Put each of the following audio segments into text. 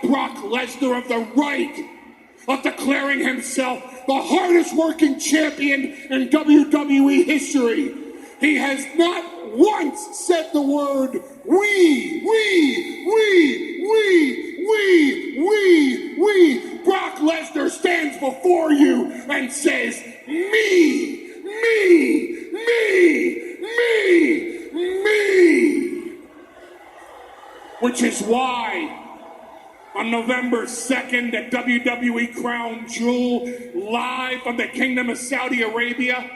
Brock Lesnar of the right of declaring himself the hardest working champion in WWE history. He has not once said the word we. Brock Lesnar stands before you and says, me. Which is why on November 2nd at WWE Crown Jewel, live from the Kingdom of Saudi Arabia,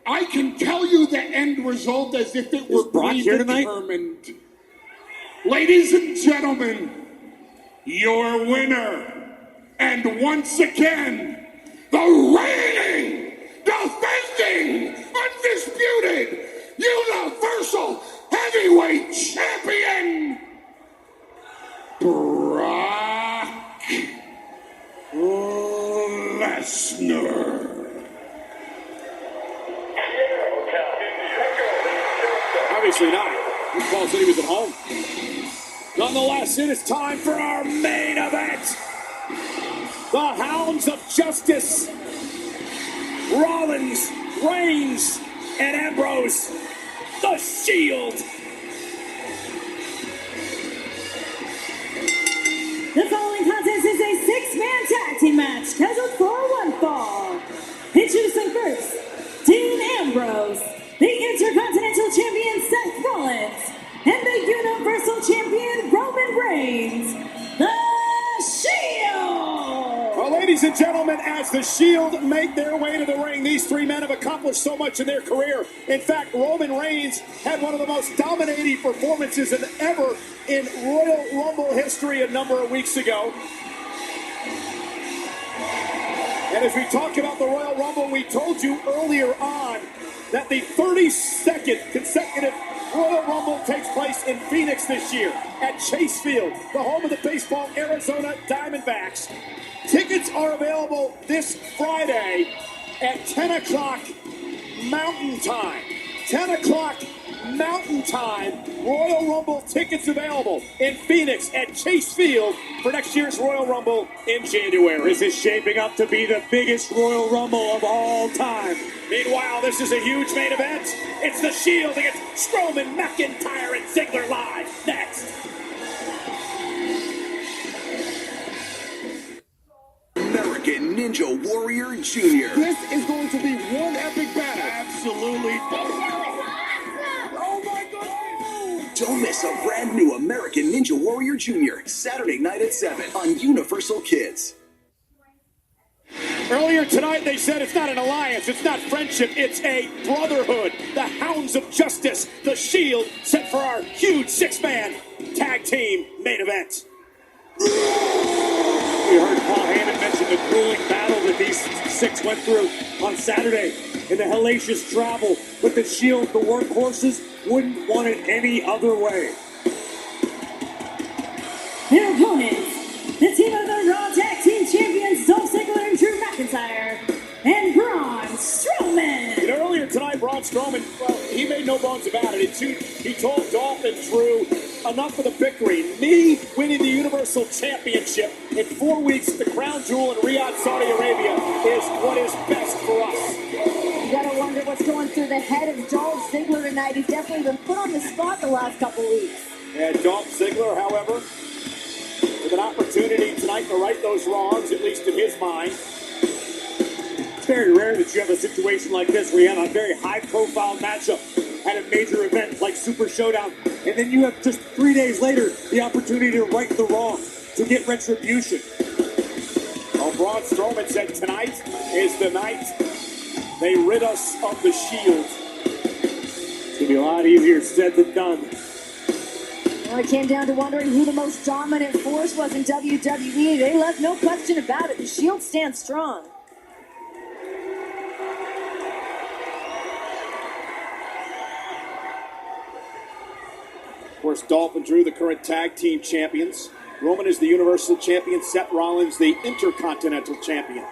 I can tell you the end result as if it were predetermined. Ladies and gentlemen, your winner, and once again, the reigning, defending, undisputed, Universal Heavyweight Champion, Brock Lesnar. Obviously not. Paul said he was at home. Nonetheless, it is time for our main event. The Hounds of Justice, Rollins, Reigns, and Ambrose, the Shield. The following contest is a six-man tag team match scheduled for one fall. Introducing first, Dean Ambrose, the Intercontinental Champion Seth Rollins, and the Universal Champion Roman Reigns, the Shield! Well, ladies and gentlemen, as the Shield make their way to the ring, these three men have accomplished so much in their career. In fact, Roman Reigns had one of the most dominating performances ever in Royal Rumble history a number of weeks ago. And as we talk about the Royal Rumble, we told you earlier on that the 32nd consecutive Royal Rumble takes place in Phoenix this year at Chase Field, the home of the baseball Arizona Diamondbacks. Tickets are available this Friday at 10 o'clock Mountain Time. 10 o'clock Mountain Time, Royal Rumble tickets available in Phoenix at Chase Field for next year's Royal Rumble in January. This is shaping up to be the biggest Royal Rumble of all time. Meanwhile, this is a huge main event. It's the Shield against Strowman, McIntyre, and Ziggler live next. American Ninja Warrior Jr. This is going to be one epic battle. Absolutely. Don't miss a brand new American Ninja Warrior Jr. Saturday night at 7 on Universal Kids. Earlier tonight, they said it's not an alliance, it's not friendship, it's a brotherhood. The Hounds of Justice, the Shield, set for our huge six-man tag team main event. We heard Paul Heyman mention the grueling battle that these six went through on Saturday in the hellacious travel, but the Shield, the workhorses, wouldn't want it any other way. Their opponents, the team of the Raw Tag Team Champions, Dolph Ziggler and Drew McIntyre, and Braun Strowman. And earlier tonight, Braun Strowman, well, he made no bones about it. He told Dolph and Drew, enough of the bickering. Me winning the Universal Championship in 4 weeks at the Crown Jewel in Riyadh, Saudi Arabia is what is best for us. You gotta wonder what's going through the head of Dolph Ziggler tonight. He's definitely been put on the spot the last couple weeks. And Dolph Ziggler, however, with an opportunity tonight to right those wrongs, at least in his mind. It's very rare that you have a situation like this where you have a very high-profile matchup at a major event like Super Showdown, and then you have just 3 days later the opportunity to right the wrong, to get retribution. Well, Braun Strowman said tonight is the night they rid us of the Shield. It's going to be a lot easier said than done. Well, it came down to wondering who the most dominant force was in WWE. They left no question about it. The Shield stands strong. Of course, Dolph and Drew, the current tag team champions. Roman is the Universal Champion. Seth Rollins, the Intercontinental Champion.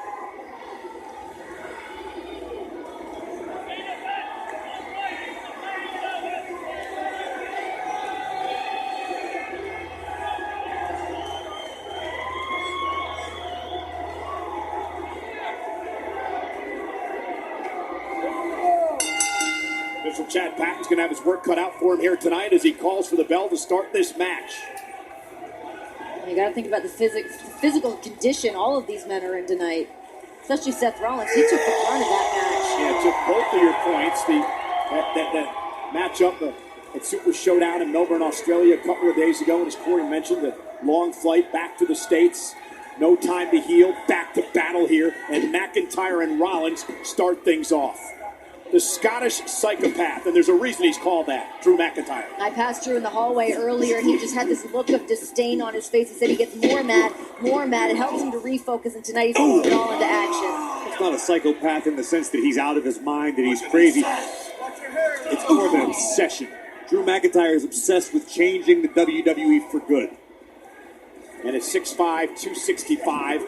producer Chad Patton's going to have his work cut out for him here tonight as he calls for the bell to start this match. You got to think about the physical condition all of these men are in tonight. Especially Seth Rollins. He took the brunt of that match. Yeah, took both of your points. That matchup at Super Showdown in Melbourne, Australia a couple of days ago. And as Corey mentioned, the long flight back to the States. No time to heal. Back to battle here. And McIntyre and Rollins start things off. The Scottish psychopath, and there's a reason he's called that, Drew McIntyre. I passed Drew in the hallway earlier, and he just had this look of disdain on his face. He said he gets more mad. It helps him to refocus, and tonight he's going to put it all into action. It's not a psychopath in the sense that he's out of his mind, that he's crazy. It's more of an obsession. Drew McIntyre is obsessed with changing the WWE for good. And at 6'5", 265,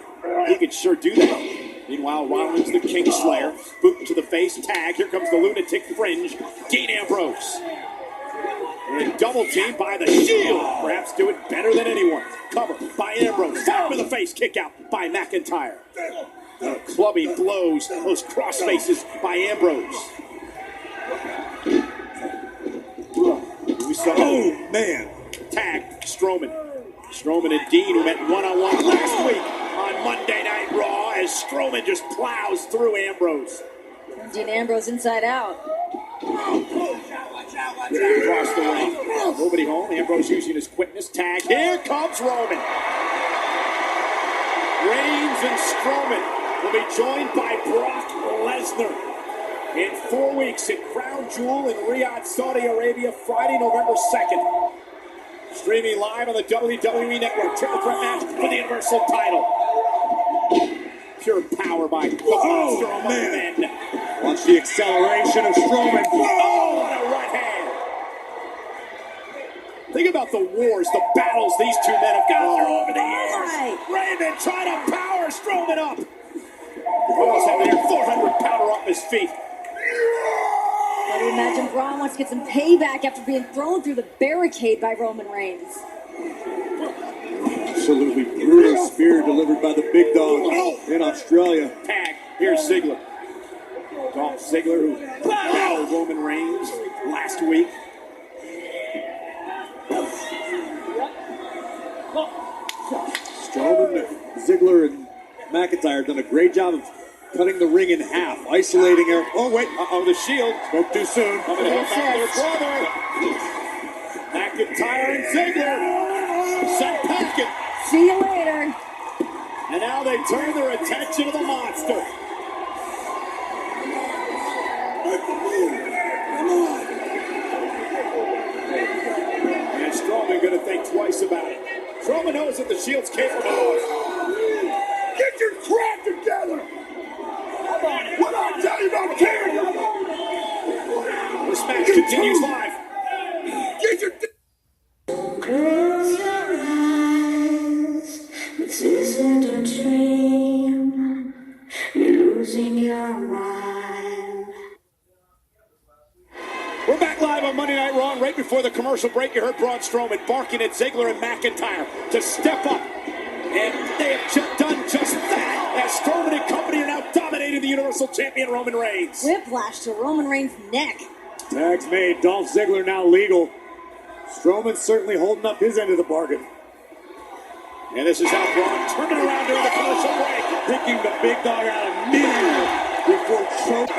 he can sure do that. Meanwhile, Rollins, the Kingslayer, boot to the face, tag. Here comes the lunatic fringe, Dean Ambrose. And double team by the Shield. Perhaps do it better than anyone. Cover by Ambrose. Fire to the face, kick out by McIntyre. Clubbing blows, those cross faces by Ambrose. Oh, man. Tag, Strowman. Strowman and Dean, who met one-on-one last week on Monday Night Raw, as Strowman just plows through Ambrose. Dean Ambrose inside out. Across the ring. Nobody home. Ambrose using his quickness. Tag. Here comes Roman. Reigns and Strowman will be joined by Brock Lesnar in 4 weeks at Crown Jewel in Riyadh, Saudi Arabia, Friday, November 2nd. Streaming live on the WWE Network. Triple threat match for the Universal title. Pure power by the monster among men. Watch the acceleration of Strowman. Oh, what a right hand. Think about the wars, the battles these two men have gone through over the years. Raven trying to power Strowman up. Almost have the 400 pounder off his feet. Can you imagine Braun wants to get some payback after being thrown through the barricade by Roman Reigns? Absolutely brutal spear delivered by the big dog in Australia. Tag. Here's Ziggler. Dolph Ziggler, who battled Roman Reigns last week. Strowman, Ziggler, and McIntyre have done a great job of cutting the ring in half, isolating Eric. Oh, wait. The Shield. Spoke too soon. Coming to help out their brother. McIntyre and Ziggler. Set packet. See you later. And now they turn their attention to the monster. And Strowman going to think twice about it. Strowman knows that the Shield's capable of. Get your crap together! What I tell you about Canada? This match continues live. Get your... Close your eyes, this isn't a dream. You're losing your mind. We're back live on Monday Night Raw, and right before the commercial break, you heard Braun Strowman barking at Ziggler and McIntyre to step up. And they have done just that, as Strowman and company are now dominating the Universal Champion Roman Reigns. Whiplash to Roman Reigns' neck. Tag's made. Dolph Ziggler now legal. Strowman's certainly holding up his end of the bargain. And this is how Braun turned it around during the commercial break. Picking the big dog out of midair before choking.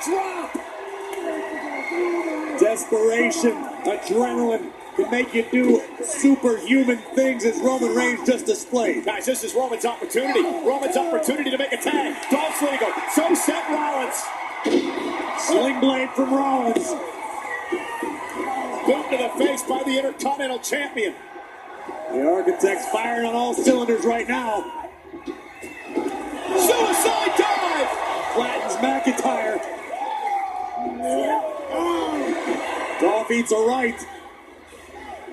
Drop. Desperation, adrenaline can make you do superhuman things as Roman Reigns just displayed. Guys, this is Roman's opportunity. Roman's opportunity to make a tag. Dolph's legal. So Seth Rollins. Sling blade from Rollins. Boot to the face by the Intercontinental Champion. The Architect's firing on all cylinders right now. Suicide dive. Flattens McIntyre. Dolph eats a right.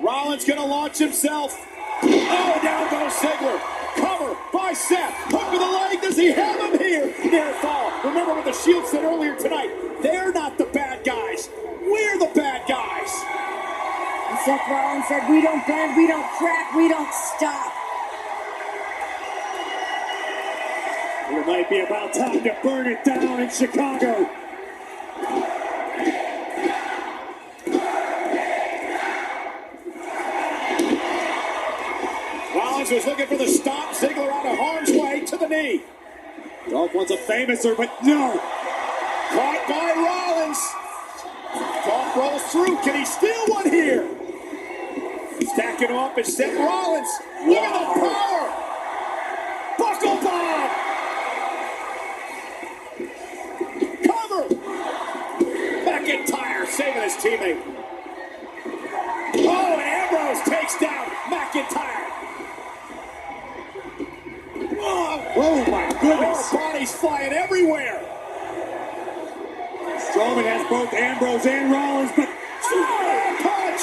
Rollins gonna launch himself. Oh, down goes Ziggler. Cover by Seth. Hook with the leg. Does he have him here? Near fall. Remember what the Shield said earlier tonight. They're not the bad guys. We're the bad guys. And Seth Rollins said, we don't bend, we don't crack, we don't stop. It might be about time to burn it down in Chicago. Rollins was looking for the stop. Ziggler out of harm's way to the knee. Dolph wants a famouser, but no. Caught by Rollins. Dolph rolls through. Can he steal one here? Stacking off and Seth Rollins. Look at the power. Buckle bomb. Cover. McIntyre saving his teammate. Oh, and Ambrose takes down McIntyre. Oh my goodness. Bodies flying everywhere. Strowman has both Ambrose and Rollins, but Punch.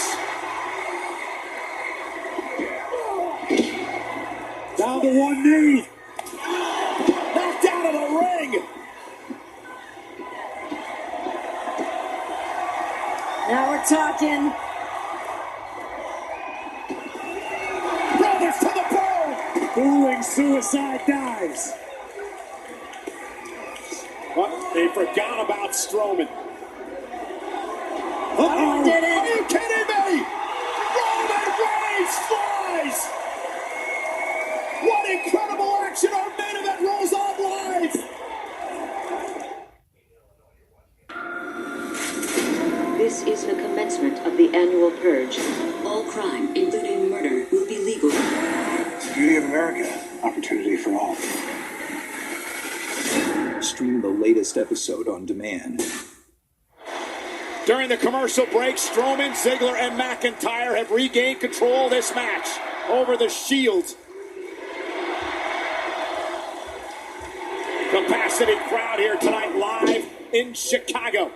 down to one knee. Knocked out of the ring. Now we're talking. Brothers to the bone. Booing suicide dives. But they forgot about Strowman. Oh, did Are it? you kidding me? Roman Reigns flies. What incredible action. Our main event rolls on live. This is the commencement of the annual purge. All crime, including murder, will be legal. It's the beauty of America. Opportunity for all. Stream the latest episode on demand. During the commercial break, Strowman, Ziggler, and McIntyre have regained control of this match over the Shield. Capacity crowd here tonight live in Chicago.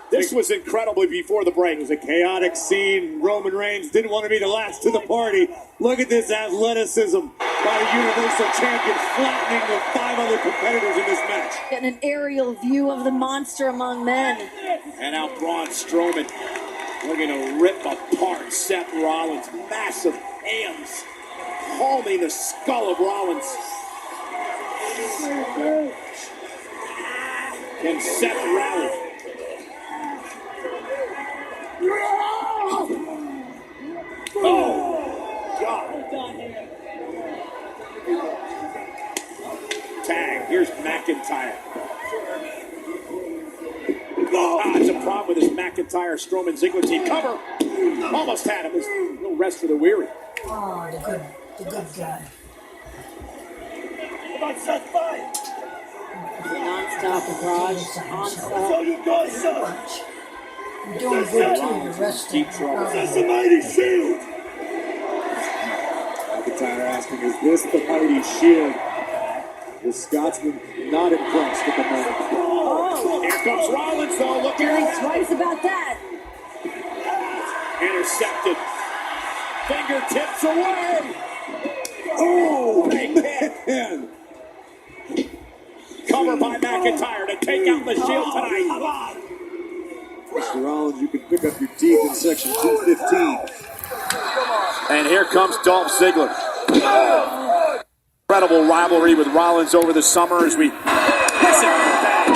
This was incredible before the break. It was a chaotic scene. Roman Reigns didn't want to be the last to the party. Look at this athleticism by the Universal Champion, flattening the 5 other competitors in this match. Getting an aerial view of the monster among men. And now Braun Strowman looking to rip apart Seth Rollins. Massive hands palming the skull of Rollins. Can Seth rally? Oh, God. Tag. Here's McIntyre. It's a problem with this McIntyre Strowman Ziggler team. Cover. Almost had him. There's no rest for the weary. Oh, the good guy. Come on, Seth, fight. Non-stop barrage, onslaught. You're doing good too, the rest of Deep trouble. That's the mighty Shield. McIntyre asking, is this the mighty Shield? The Scotsman not impressed at the moment. Oh, Here comes Rollins, though. Look think at twice about that. intercepted. Fingertips away. Oh, Big hit. man. Cover by McIntyre to take out the Shield tonight. Mr. Rollins, you can pick up your teeth in section 215. And here comes Dolph Ziggler. Incredible rivalry with Rollins over the summer as we listen back.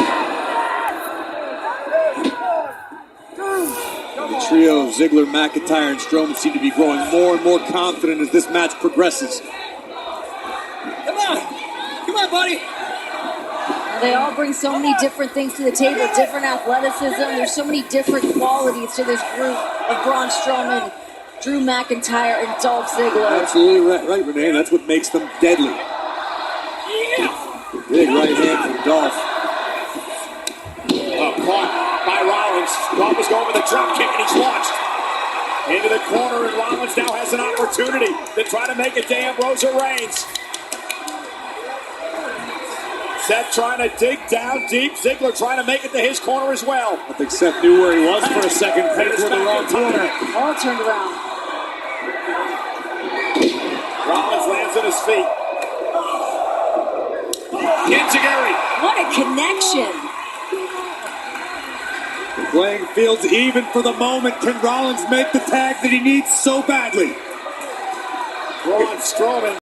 The trio of Ziggler, McIntyre, and Strowman seem to be growing more and more confident as this match progresses. Come on, buddy. They all bring so many different things to the table, different athleticism. There's so many different qualities to this group of Braun Strowman, Drew McIntyre, and Dolph Ziggler. Absolutely right, Renee. That's what makes them deadly. Big right hand from Dolph. Caught by Rollins. Dolph is going with a drop kick, and he's launched into the corner, and Rollins now has an opportunity to try to make it to Ambrose or Reigns. Seth trying to dig down deep. Ziggler trying to make it to his corner as well. I think Seth knew where he was for a second, headed toward the wrong corner. All turned around. Rollins lands on his feet. Enziguri. What a connection. The playing field's even for the moment. Can Rollins make the tag that he needs so badly? Braun Strowman